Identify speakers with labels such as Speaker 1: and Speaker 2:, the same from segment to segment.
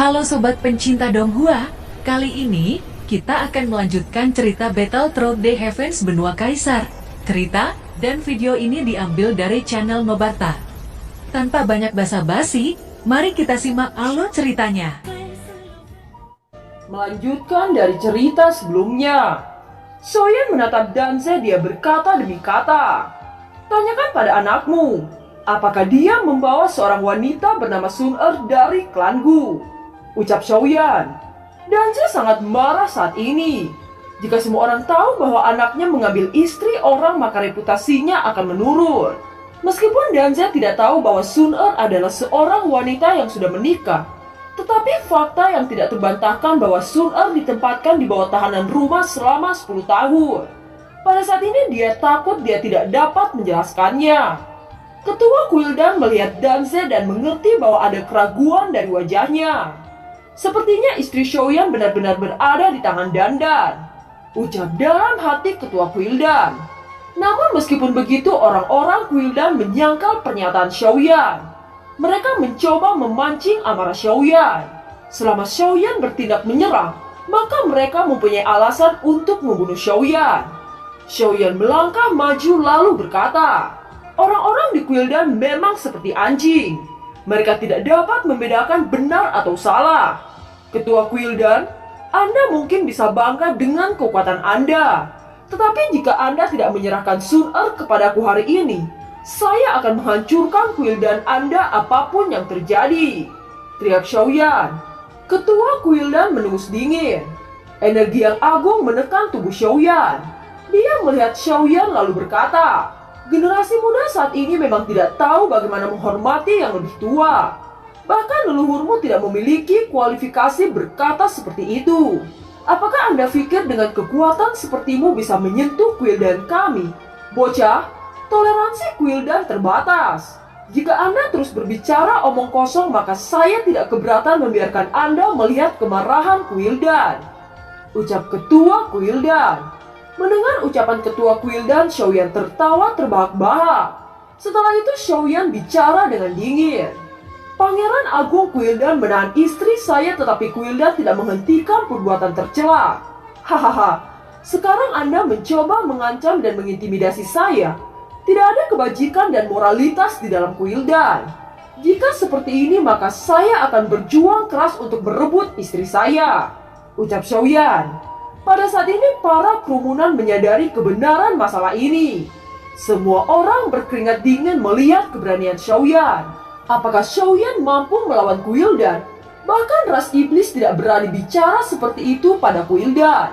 Speaker 1: Halo sobat pencinta Donghua, kali ini kita akan melanjutkan cerita Battle Through the Heavens Benua Kaisar. Cerita dan video ini diambil dari channel Nobarta. Tanpa banyak basa-basi, mari kita simak alur ceritanya.
Speaker 2: Melanjutkan dari cerita sebelumnya, Soyan menatap Danze. Dia berkata demi kata, "Tanyakan pada anakmu, apakah dia membawa seorang wanita bernama Sun-er dari klan Gu?" Ucap Xiaoyan. Danze sangat marah saat ini. Jika semua orang tahu bahwa anaknya mengambil istri orang, maka reputasinya akan menurun. Meskipun Danze tidak tahu bahwa Sun-er adalah seorang wanita yang sudah menikah, tetapi fakta yang tidak terbantahkan bahwa Sun-er ditempatkan di bawah tahanan rumah selama 10 tahun. Pada saat ini dia takut dia tidak dapat menjelaskannya. Ketua Guildan melihat Danze dan mengerti bahwa ada keraguan dari wajahnya. Sepertinya istri Xiaoyan benar-benar berada di tangan Dandan, ucap dalam hati Ketua Guildan. Namun meskipun begitu, orang-orang Guildan menyangkal pernyataan Xiaoyan. Mereka mencoba memancing amarah Xiaoyan. Selama Xiaoyan bertindak menyerang, maka mereka mempunyai alasan untuk membunuh Xiaoyan. Xiaoyan melangkah maju lalu berkata, "Orang-orang di Guildan memang seperti anjing. Mereka tidak dapat membedakan benar atau salah. Ketua Guildan, Anda mungkin bisa bangga dengan kekuatan Anda. Tetapi jika Anda tidak menyerahkan Sun-er kepadaku hari ini, saya akan menghancurkan Guildan Anda apapun yang terjadi," teriak Xiaoyan. Ketua Guildan mendengus dingin. Energi yang agung menekan tubuh Xiaoyan. Dia melihat Xiaoyan lalu berkata, "Generasi muda saat ini memang tidak tahu bagaimana menghormati yang lebih tua. Bahkan leluhurmu tidak memiliki kualifikasi berkata seperti itu. Apakah Anda pikir dengan kekuatan sepertimu bisa menyentuh Guildan kami? Bocah, toleransi Guildan terbatas. Jika Anda terus berbicara omong kosong, maka saya tidak keberatan membiarkan Anda melihat kemarahan Guildan," ucap Ketua Guildan. Mendengar ucapan Ketua Guildan, Xiaoyan tertawa terbahak-bahak. Setelah itu Xiaoyan bicara dengan dingin. "Pangeran Agung Guildan menahan istri saya, tetapi Guildan tidak menghentikan perbuatan tercela. Hahaha, sekarang Anda mencoba mengancam dan mengintimidasi saya. Tidak ada kebajikan dan moralitas di dalam Guildan. Jika seperti ini, maka saya akan berjuang keras untuk merebut istri saya," ucap Xiaoyan. Pada saat ini para kerumunan menyadari kebenaran masalah ini. Semua orang berkeringat dingin melihat keberanian Xiaoyan. Apakah Xiaoyan mampu melawan Guildan? Bahkan ras iblis tidak berani bicara seperti itu pada Guildan.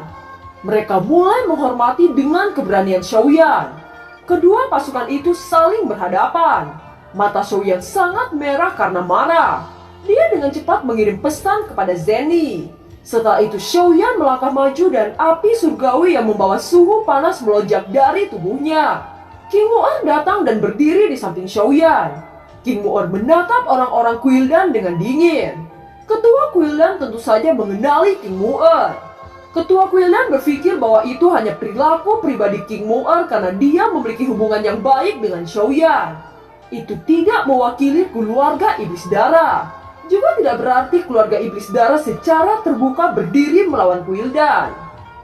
Speaker 2: Mereka mulai menghormati dengan keberanian Xiaoyan. Kedua pasukan itu saling berhadapan. Mata Xiaoyan sangat merah karena marah. Dia dengan cepat mengirim pesan kepada Zeni. Setelah itu Xiaoyan melangkah maju dan api surgawi yang membawa suhu panas melonjak dari tubuhnya. King Mu'er datang dan berdiri di samping Xiaoyan. King Mu'er menatap orang-orang Guildan dengan dingin. Ketua Guildan tentu saja mengenali King Mu'er. Ketua Guildan berpikir bahwa itu hanya perilaku pribadi King Mu'er karena dia memiliki hubungan yang baik dengan Xiaoyan. Itu tidak mewakili keluarga Iblis Darah. Juga tidak berarti keluarga Iblis Darah secara terbuka berdiri melawan Guildan.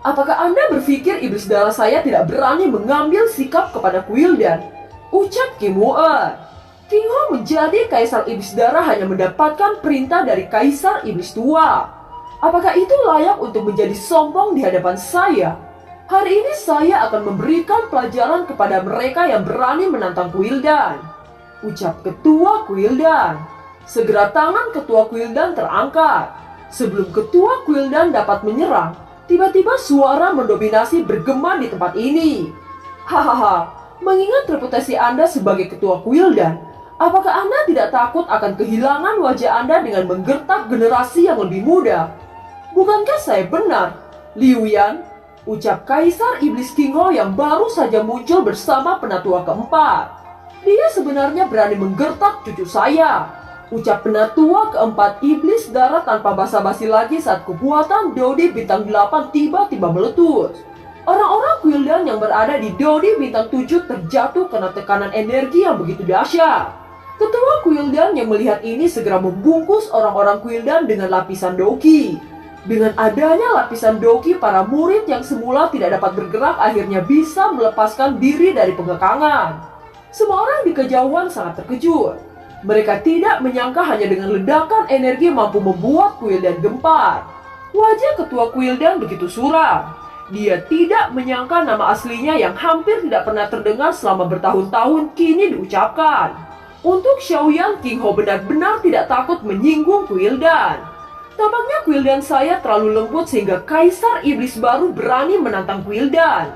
Speaker 2: Apakah Anda berpikir Iblis Darah saya tidak berani mengambil sikap kepada Guildan? Ucap King Mu'er. King Ho menjadi Kaisar Iblis Darah hanya mendapatkan perintah dari Kaisar Iblis Tua. Apakah itu layak untuk menjadi sombong di hadapan saya? Hari ini saya akan memberikan pelajaran kepada mereka yang berani menantang Guildan, ucap Ketua Guildan. Segera tangan Ketua Guildan terangkat. Sebelum Ketua Guildan dapat menyerang, tiba-tiba suara mendominasi bergema di tempat ini. "Hahaha, mengingat reputasi Anda sebagai Ketua Guildan, apakah Anda tidak takut akan kehilangan wajah Anda dengan menggertak generasi yang lebih muda? Bukankah saya benar, Liu Yan?" ucap Kaisar Iblis King Ho yang baru saja muncul bersama penatua keempat. "Dia sebenarnya berani menggertak cucu saya," ucap penatua keempat Iblis Darah tanpa basa-basi lagi saat kekuatan Dodi Bintang 8 tiba-tiba meletus. Orang-orang Guildan yang berada di Dodi Bintang 7 terjatuh karena tekanan energi yang begitu dahsyat. Ketua Quildan yang melihat ini segera membungkus orang-orang Quildan dengan lapisan doki. Dengan adanya lapisan doki, para murid yang semula tidak dapat bergerak akhirnya bisa melepaskan diri dari pengekangan. Semua orang di kejauhan sangat terkejut. Mereka tidak menyangka hanya dengan ledakan energi mampu membuat Quildan gempar. Wajah Ketua Quildan begitu suram. Dia tidak menyangka nama aslinya yang hampir tidak pernah terdengar selama bertahun-tahun kini diucapkan. Untuk Xiaoyan, King Hou benar-benar tidak takut menyinggung Quildan. Tampaknya Quildan saya terlalu lembut sehingga Kaisar Iblis baru berani menantang Quildan.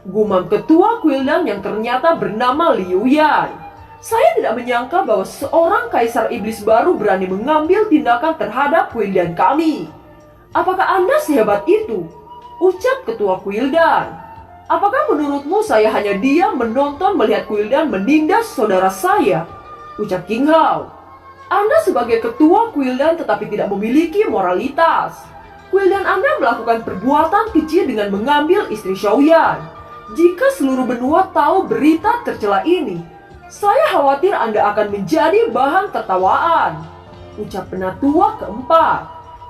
Speaker 2: Gumam Ketua Quildan yang ternyata bernama Liu Yan. Saya tidak menyangka bahwa seorang Kaisar Iblis baru berani mengambil tindakan terhadap Quildan kami. Apakah Anda sehebat itu? Ucap Ketua Quildan. Apakah menurutmu saya hanya diam menonton melihat Quildan menindas saudara saya? Ucap King Hou. Anda sebagai Ketua Quildan tetapi tidak memiliki moralitas. Quildan Anda melakukan perbuatan kecil dengan mengambil istri Xiaoyan. Jika seluruh benua tahu berita tercela ini, saya khawatir Anda akan menjadi bahan tertawaan. Ucap penatua keempat.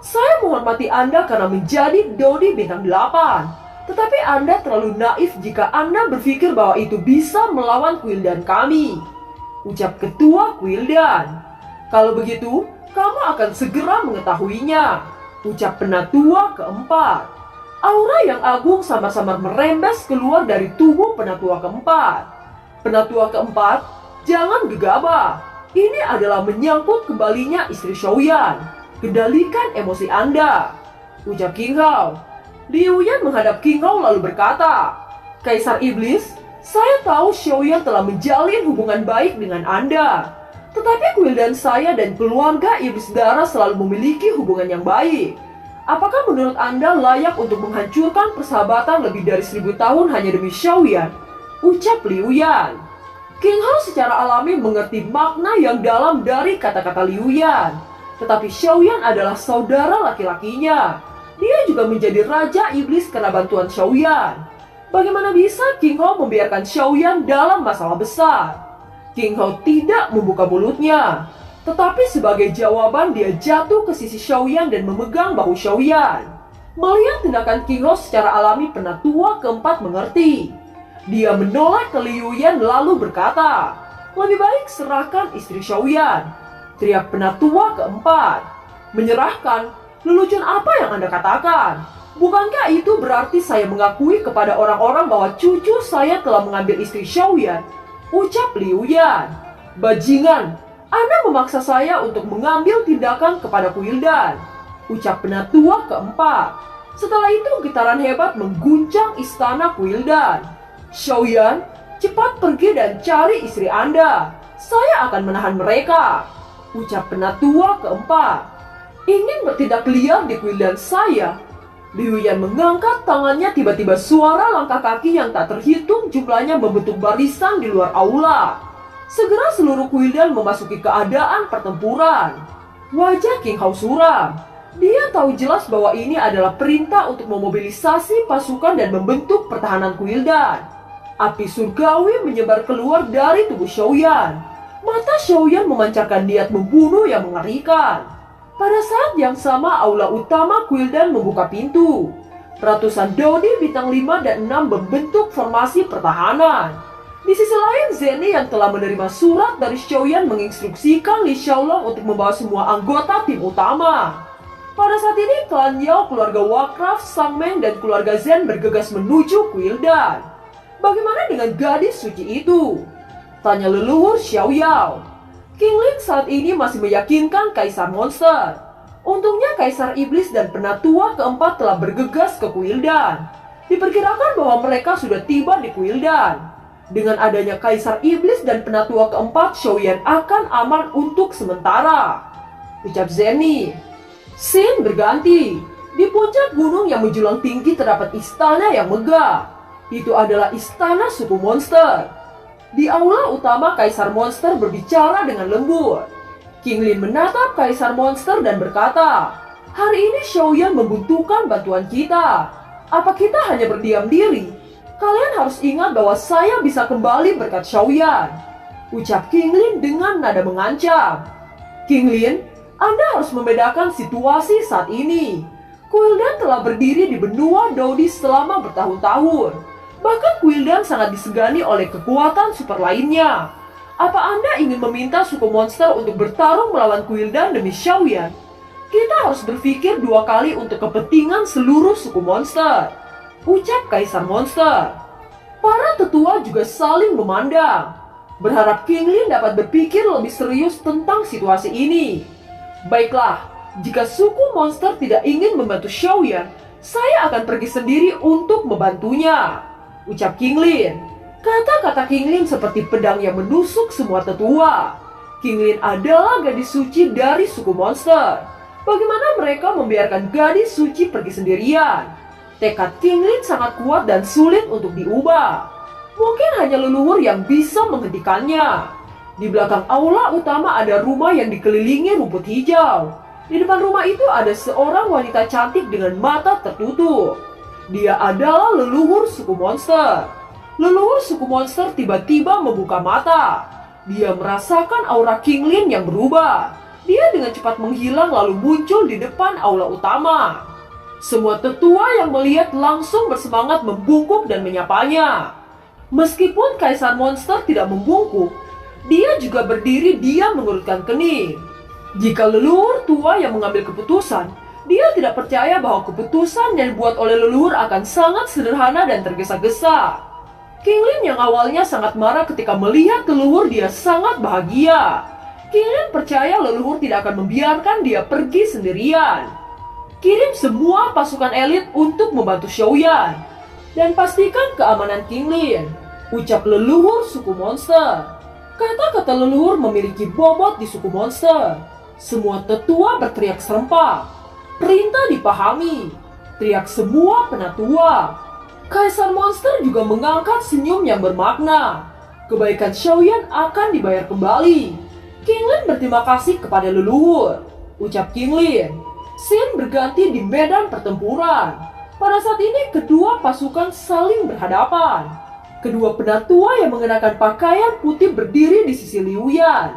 Speaker 2: Saya menghormati Anda karena menjadi Dodi bintang 8. Tetapi Anda terlalu naif jika Anda berpikir bahwa itu bisa melawan Quildan kami. Ucap Ketua Quildan. Kalau begitu, kamu akan segera mengetahuinya. Ucap penatua keempat. Aura yang agung samar-samar merembes keluar dari tubuh penatua keempat. Penatua keempat, jangan gegabah. Ini adalah menyangkut kembalinya istri Xiaoyan. Kendalikan emosi Anda. Ucap King Hou. Liu Yan menghadap King Hou lalu berkata, Kaisar Iblis, saya tahu Xiaoyan telah menjalin hubungan baik dengan Anda. Tetapi Quildan saya dan keluarga Iblis Darah selalu memiliki hubungan yang baik. Apakah menurut Anda layak untuk menghancurkan persahabatan lebih dari 1000 tahun hanya demi Xiaoyan? Ucap Liu Yan. King Hou secara alami mengerti makna yang dalam dari kata-kata Liu Yan. Tetapi Xiaoyan adalah saudara laki-lakinya. Dia juga menjadi Raja Iblis karena bantuan Xiaoyan. Bagaimana bisa King Hou membiarkan Xiaoyan dalam masalah besar? King Hou tidak membuka mulutnya. Tetapi sebagai jawaban dia jatuh ke sisi Xiaoyan dan memegang bahu Xiaoyan. Melihat tindakan King Hou secara alami, penatua keempat mengerti. Dia menoleh ke Liu Yan lalu berkata, lebih baik serahkan istri Xiaoyan. Teriak penatua keempat. Menyerahkan? Lelucon apa yang Anda katakan? Bukankah itu berarti saya mengakui kepada orang-orang bahwa cucu saya telah mengambil istri Xiaoyan? Ucap Liu Yan. Bajingan, Anda memaksa saya untuk mengambil tindakan kepada Quildan. Ucap penatua keempat. Setelah itu getaran hebat mengguncang istana Quildan. Xiaoyan, cepat pergi dan cari istri Anda. Saya akan menahan mereka. Ucap penatua keempat. Ingin bertindak liar di Quildan saya? Liu Yan mengangkat tangannya, tiba-tiba suara langkah kaki yang tak terhitung jumlahnya membentuk barisan di luar aula. Segera seluruh Quildan memasuki keadaan pertempuran. Wajah King Hou suram. Dia tahu jelas bahwa ini adalah perintah untuk memobilisasi pasukan dan membentuk pertahanan Quildan. Api surgawi menyebar keluar dari tubuh Xiaoyan. Mata Xiaoyan memancarkan niat membunuh yang mengerikan. Pada saat yang sama, aula utama Quildan membuka pintu. Ratusan Dodi bintang 5 dan 6 membentuk formasi pertahanan. Di sisi lain, Zeni yang telah menerima surat dari Xiaoyan menginstruksikan Li Xiaolong untuk membawa semua anggota tim utama. Pada saat ini, klan Yao, keluarga Warcraft, Sang Meng, dan keluarga Zen bergegas menuju Quildan. Bagaimana dengan gadis suci itu? Tanya leluhur Xiao Yao. King Lin saat ini masih meyakinkan Kaisar Monster. Untungnya Kaisar Iblis dan penatua keempat telah bergegas ke Quildan. Diperkirakan bahwa mereka sudah tiba di Quildan. Dengan adanya Kaisar Iblis dan penatua keempat, Xiaoyan akan aman untuk sementara. Ucap Zeni. Scene berganti. Di puncak gunung yang menjulang tinggi terdapat istana yang megah. Itu adalah istana suku monster. Di aula utama, Kaisar Monster berbicara dengan lembut. King Lin menatap Kaisar Monster dan berkata, hari ini Xiaoyan membutuhkan bantuan kita. Apa kita hanya berdiam diri? Kalian harus ingat bahwa saya bisa kembali berkat Xiaoyan. ucap King Lin dengan nada mengancam. King Lin, Anda harus membedakan situasi saat ini. Quildan telah berdiri di benua Dodi selama bertahun-tahun. Bahkan Quildan sangat disegani oleh kekuatan super lainnya. Apa Anda ingin meminta suku monster untuk bertarung melawan Quildan demi Xiaoyan? Kita harus berpikir 2 kali untuk kepentingan seluruh suku monster, ucap Kaisar Monster. Para tetua juga saling memandang, berharap King Lin dapat berpikir lebih serius tentang situasi ini. Baiklah, jika suku monster tidak ingin membantu Xiaoyan, saya akan pergi sendiri untuk membantunya, ucap King Lin. Kata-kata King Lin seperti pedang yang menusuk semua tetua. King Lin adalah gadis suci dari suku monster. Bagaimana mereka membiarkan gadis suci pergi sendirian? Tekad King Lin sangat kuat dan sulit untuk diubah. Mungkin hanya leluhur yang bisa menghentikannya. Di belakang aula utama ada rumah yang dikelilingi rumput hijau. Di depan rumah itu ada seorang wanita cantik dengan mata tertutup. Dia adalah leluhur suku monster. Leluhur suku monster tiba-tiba membuka mata. Dia merasakan aura King Lin yang berubah. Dia dengan cepat menghilang lalu muncul di depan aula utama. Semua tetua yang melihat langsung bersemangat membungkuk dan menyapanya. Meskipun Kaisar Monster tidak membungkuk, dia juga berdiri diam mengurutkan kening. Jika leluhur tua yang mengambil keputusan, dia tidak percaya bahwa keputusan yang dibuat oleh leluhur akan sangat sederhana dan tergesa-gesa. King Lin yang awalnya sangat marah ketika melihat leluhur dia sangat bahagia. King Lin percaya leluhur tidak akan membiarkan dia pergi sendirian. Kirim semua pasukan elit untuk membantu Xiaoyan dan pastikan keamanan King Lin, ucap leluhur suku monster. Kata-kata leluhur memiliki bobot di suku monster. Semua tetua berteriak serempak. Perintah dipahami, teriak semua penatua. Kaisar Monster juga mengangkat senyum yang bermakna. Kebaikan Xiaoyan akan dibayar kembali. King Lin berterima kasih kepada leluhur, ucap King Lin. Scene berganti di medan pertempuran. Pada saat ini kedua pasukan saling berhadapan. Kedua penatua yang mengenakan pakaian putih berdiri di sisi Liu Yan.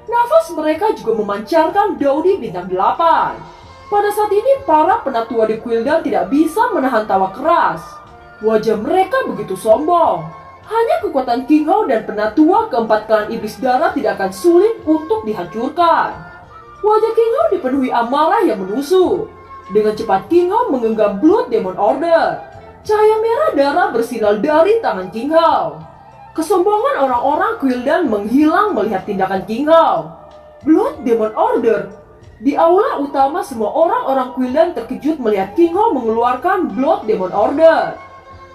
Speaker 2: Nafas mereka juga memancarkan daudi bintang 8. Pada saat ini para penatua di Quildan tidak bisa menahan tawa keras. Wajah mereka begitu sombong. Hanya kekuatan King Hao dan penatua keempat klan iblis darah tidak akan sulit untuk dihancurkan. Wajah King Hao dipenuhi amarah yang menusuk. Dengan cepat King Hao menggenggam Blood Demon Order. Cahaya merah darah bersinar dari tangan King Hao. Kesombongan orang-orang Quildan menghilang melihat tindakan King Hao. Blood Demon Order. Di aula utama semua orang-orang Quildan terkejut melihat King Hao mengeluarkan Blood Demon Order.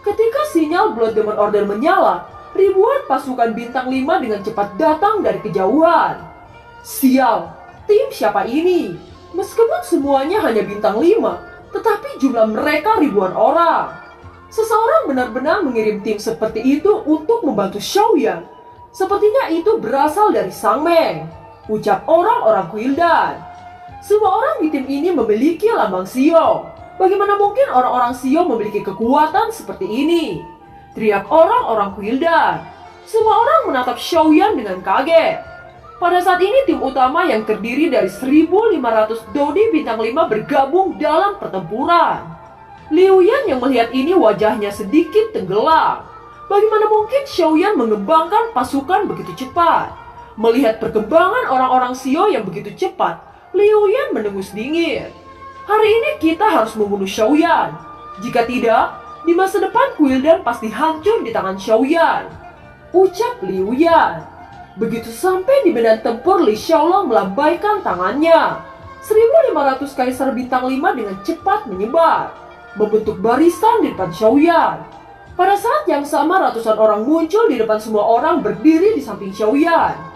Speaker 2: Ketika sinyal Blood Demon Order menyala, ribuan pasukan bintang 5 dengan cepat datang dari kejauhan. Sial, tim siapa ini? Meskipun semuanya hanya bintang 5, tetapi jumlah mereka ribuan orang. Seseorang benar-benar mengirim tim seperti itu untuk membantu Xiaoyan. Sepertinya itu berasal dari Sang Meng, ucap orang-orang Quildan. Semua orang di tim ini memiliki lambang Xiao. Bagaimana mungkin orang-orang Xiao memiliki kekuatan seperti ini? Teriak orang-orang Quildan. Semua orang menatap Xiaoyan dengan kaget. Pada saat ini tim utama yang terdiri dari 1.500 Dodi bintang 5 bergabung dalam pertempuran. Liu Yan yang melihat ini wajahnya sedikit tenggelam. Bagaimana mungkin Xiaoyan mengembangkan pasukan begitu cepat? Melihat perkembangan orang-orang Xiao yang begitu cepat, Liu Yan mendengus dingin. Hari ini kita harus membunuh Xiaoyan. Jika tidak, di masa depan Quildan pasti hancur di tangan Xiaoyan, ucap Liu Yan. Begitu sampai di medan tempur, Li Xiaolong melambaikan tangannya. 1.500 kaisar bintang 5 dengan cepat menyebar, membentuk barisan di depan Xiaoyan. Pada saat yang sama ratusan orang muncul di depan semua orang berdiri di samping Xiaoyan.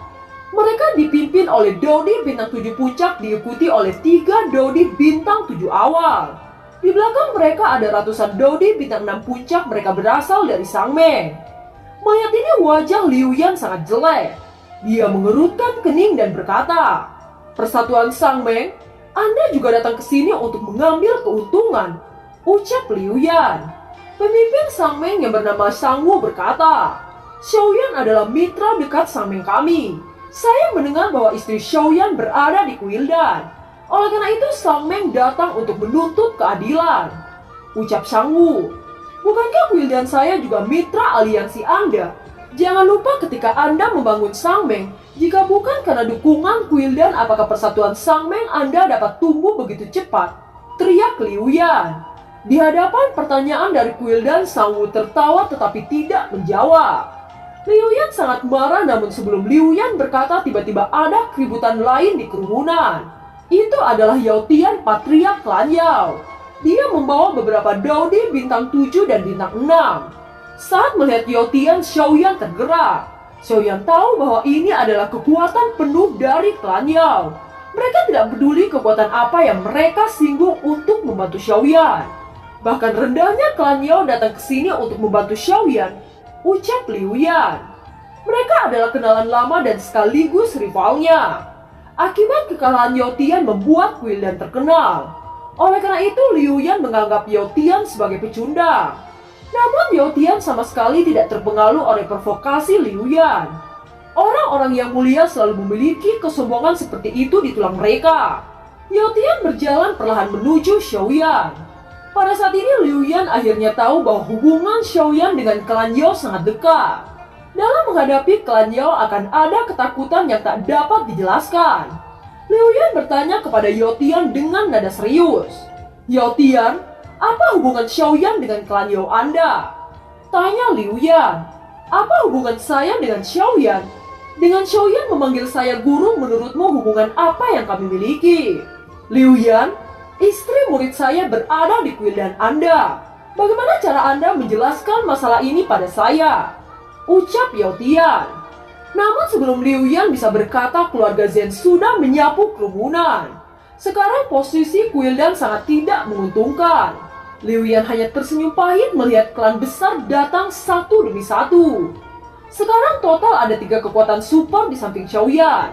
Speaker 2: Mereka dipimpin oleh Dodi bintang 7 puncak diikuti oleh 3 Dodi bintang 7 awal. Di belakang mereka ada ratusan Dodi bintang 6 puncak, mereka berasal dari Sang Meng. Melihat ini wajah Liu Yan sangat jelek. Dia mengerutkan kening dan berkata, "Persatuan Sang Meng, Anda juga datang ke sini untuk mengambil keuntungan," ucap Liu Yan. Pemimpin Sang Meng yang bernama Sang Wu berkata, Xiaoyan adalah mitra dekat Sang Meng kami. Saya mendengar bahwa istri Xiaoyan berada di Kuildan. Oleh karena itu Sang Meng datang untuk menuntut keadilan. Ucap Sang Wu, bukankah Kuildan saya juga mitra aliansi Anda? Jangan lupa ketika Anda membangun Sang Meng, jika bukan karena dukungan Kuildan, apakah persatuan Sang Meng Anda dapat tumbuh begitu cepat? Teriak Liu Yan. Di hadapan pertanyaan dari Kuildan, Sang Wu tertawa tetapi tidak menjawab. Liu Yan sangat marah, namun sebelum Liu Yan berkata, tiba-tiba ada keributan lain di kerumunan. Itu adalah Yao Tian, patriark klan Yao. Dia membawa beberapa daudi bintang 7 dan bintang 6. Saat melihat Yao Tian, Xiaoyan tergerak. Xiaoyan tahu bahwa ini adalah kekuatan penuh dari klan Yao. Mereka tidak peduli kekuatan apa yang mereka singgung untuk membantu Xiaoyan. Bahkan rendahnya klan Yao datang ke sini untuk membantu Xiaoyan. Ucap Liu Yan. Mereka adalah kenalan lama dan sekaligus rivalnya. Akibat kekalahan Yao Tian membuat Kuildan terkenal. Oleh karena itu Liu Yan menganggap Yao Tian sebagai pecundang. Namun Yao Tian sama sekali tidak terpengaruh oleh provokasi Liu Yan. Orang-orang yang mulia selalu memiliki kesombongan seperti itu di tulang mereka. Yao Tian berjalan perlahan menuju Xiaoyan. Pada saat ini Liu Yan akhirnya tahu bahwa hubungan Xiaoyan dengan klan Yao sangat dekat. Dalam menghadapi klan Yao akan ada ketakutan yang tak dapat dijelaskan. Liu Yan bertanya kepada Yao Tian dengan nada serius. Yao Tian, apa hubungan Xiaoyan dengan klan Yao Anda? Tanya Liu Yan. Apa hubungan saya dengan Xiaoyan? Dengan Xiaoyan memanggil saya guru, menurutmu hubungan apa yang kami miliki? Liu Yan, istri murid saya berada di Kuildan Anda. Bagaimana cara Anda menjelaskan masalah ini pada saya? Ucap Yao Tian. Namun sebelum Liu Yan bisa berkata, keluarga Zhen sudah menyapu kerumunan. Sekarang posisi Kuildan sangat tidak menguntungkan. Liu Yan hanya tersenyum pahit melihat klan besar datang satu demi satu. Sekarang total ada 3 kekuatan super di samping Xiaoyan.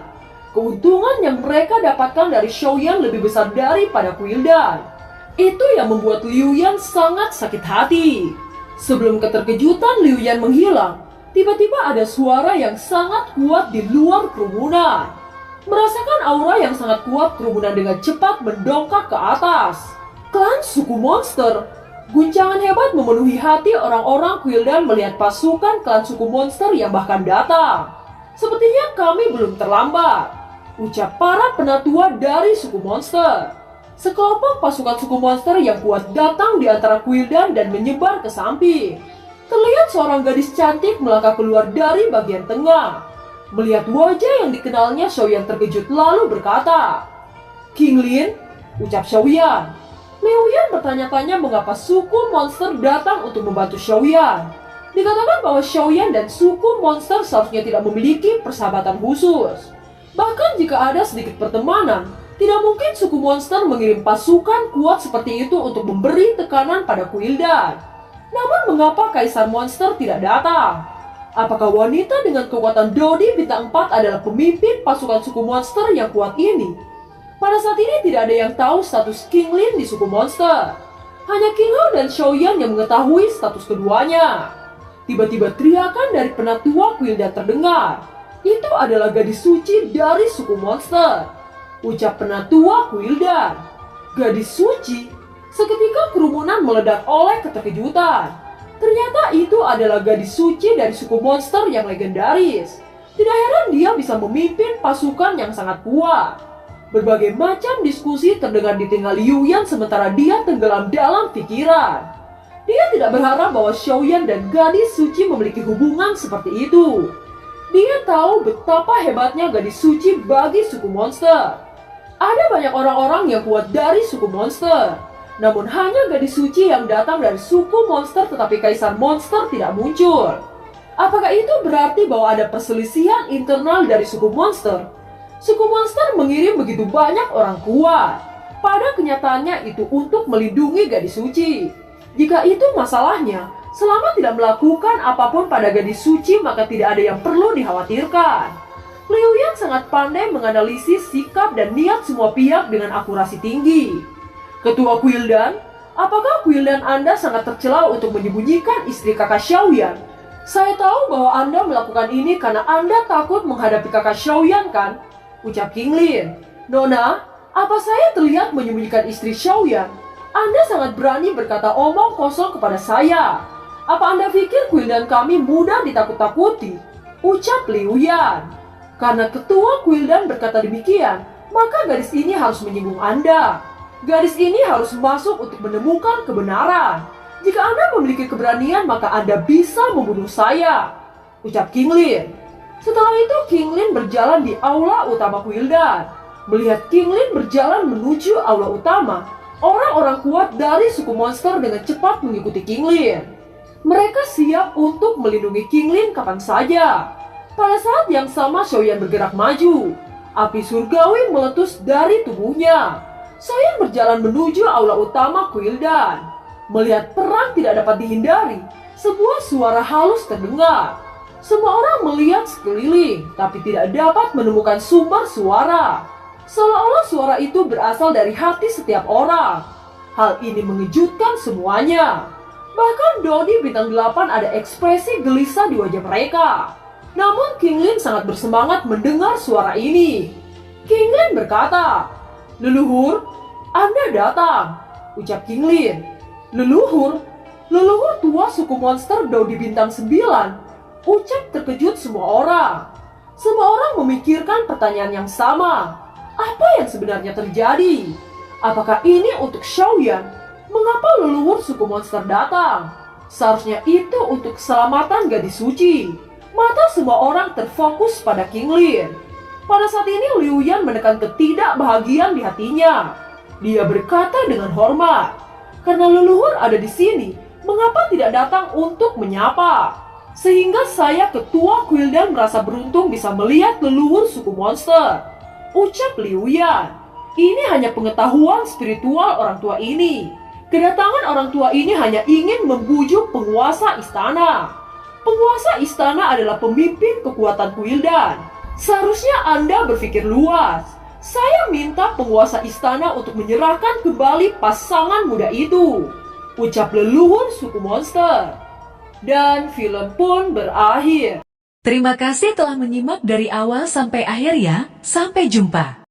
Speaker 2: Keuntungan yang mereka dapatkan dari Xiaoyan lebih besar daripada Kuildan. Itu yang membuat Liu Yan sangat sakit hati. Sebelum keterkejutan Liu Yan menghilang, tiba-tiba ada suara yang sangat kuat di luar kerumunan. Merasakan aura yang sangat kuat, kerumunan dengan cepat mendongkak ke atas. Klan suku monster. Guncangan hebat memenuhi hati orang-orang Kuildan melihat pasukan klan suku monster yang bahkan datang. Sepertinya kami belum terlambat, ucap para penatua dari suku monster. Sekelompok pasukan suku monster yang kuat datang di antara Kuildan dan menyebar ke samping. Terlihat seorang gadis cantik melangkah keluar dari bagian tengah. Melihat wajah yang dikenalnya, Xiaoyan terkejut lalu berkata, King Lin, ucap Xiaoyan. Liu Yan bertanya-tanya mengapa suku monster datang untuk membantu Xiaoyan. Dikatakan bahwa Xiaoyan dan suku monster seharusnya tidak memiliki persahabatan khusus. Bahkan jika ada sedikit pertemanan, tidak mungkin suku monster mengirim pasukan kuat seperti itu untuk memberi tekanan pada Kuildan. Namun mengapa Kaisar Monster tidak datang? Apakah wanita dengan kekuatan Dodi bintang 4 adalah pemimpin pasukan suku monster yang kuat ini? Pada saat ini tidak ada yang tahu status King Lin di suku monster. Hanya King Hao dan Xiaoyan yang mengetahui status keduanya. Tiba-tiba teriakan dari penatua Kuildan terdengar. Itu adalah gadis suci dari suku monster, ucap penatua Kuildan. Gadis suci? Seketika kerumunan meledak oleh keterkejutan. Ternyata itu adalah gadis suci dari suku monster yang legendaris. Tidak heran dia bisa memimpin pasukan yang sangat kuat. Berbagai macam diskusi terdengar di telinga Liu Yan sementara dia tenggelam dalam pikiran. Dia tidak berharap bahwa Xiaoyan dan gadis suci memiliki hubungan seperti itu. Dia tahu betapa hebatnya gadis suci bagi suku monster. Ada banyak orang-orang yang kuat dari suku monster. Namun hanya gadis suci yang datang dari suku monster, tetapi Kaisar Monster tidak muncul. Apakah itu berarti bahwa ada perselisihan internal dari suku monster? Suku monster mengirim begitu banyak orang kuat. Pada kenyataannya itu untuk melindungi gadis suci. Jika itu masalahnya, selama tidak melakukan apapun pada gadis suci, maka tidak ada yang perlu dikhawatirkan. Liu Yan sangat pandai menganalisis sikap dan niat semua pihak dengan akurasi tinggi. Ketua Kuildan, apakah Kuildan Anda sangat tercela untuk menyembunyikan istri kakak Xiaoyan? Saya tahu bahwa Anda melakukan ini karena Anda takut menghadapi kakak Xiaoyan, kan? Ucap King Lin. Nona, apa saya terlihat menyembunyikan istri Xiaoyan? Anda sangat berani berkata omong kosong kepada saya. Apa Anda pikir Quildan kami mudah ditakut-takuti? Ucap Liu Yan. Karena ketua Quildan berkata demikian, maka gadis ini harus menyinggung Anda. Gadis ini harus masuk untuk menemukan kebenaran. Jika Anda memiliki keberanian, maka Anda bisa membunuh saya. Ucap King Lin. Setelah itu King Lin berjalan di aula utama Quildan. Melihat King Lin berjalan menuju aula utama, orang-orang kuat dari suku monster dengan cepat mengikuti King Lin. Mereka siap untuk melindungi King Lin kapan saja. Pada saat yang sama Xiaoyan bergerak maju. Api surgawi meletus dari tubuhnya. Xiaoyan berjalan menuju aula utama Quildan. Melihat perang tidak dapat dihindari, sebuah suara halus terdengar. Semua orang melihat sekeliling, tapi tidak dapat menemukan sumber suara. Seolah-olah suara itu berasal dari hati setiap orang. Hal ini mengejutkan semuanya. Bahkan Dodi bintang 8 ada ekspresi gelisah di wajah mereka. Namun King Lin sangat bersemangat mendengar suara ini. King Lin berkata, "Leluhur, Anda datang," ucap King Lin. Leluhur tua suku monster Dodi bintang 9, ucap terkejut semua orang. Semua orang memikirkan pertanyaan yang sama. Apa yang sebenarnya terjadi? Apakah ini untuk Xiaoyan? Mengapa leluhur suku monster datang? Seharusnya itu untuk keselamatan gadis suci. Mata semua orang terfokus pada King Lin. Pada saat ini Liu Yan menekan ketidakbahagiaan di hatinya. Dia berkata dengan hormat, "Karena leluhur ada di sini, mengapa tidak datang untuk menyapa? Sehingga saya ketua Quildan merasa beruntung bisa melihat leluhur suku monster," ucap Liu Yan. Ini hanya pengetahuan spiritual orang tua ini. Kedatangan orang tua ini hanya ingin membujuk penguasa istana. Penguasa istana adalah pemimpin kekuatan Quildan. Seharusnya Anda berpikir luas. Saya minta penguasa istana untuk menyerahkan kembali pasangan muda itu, ucap leluhur suku monster. Dan film pun berakhir.
Speaker 1: Terima kasih telah menyimak dari awal sampai akhir ya. Sampai jumpa.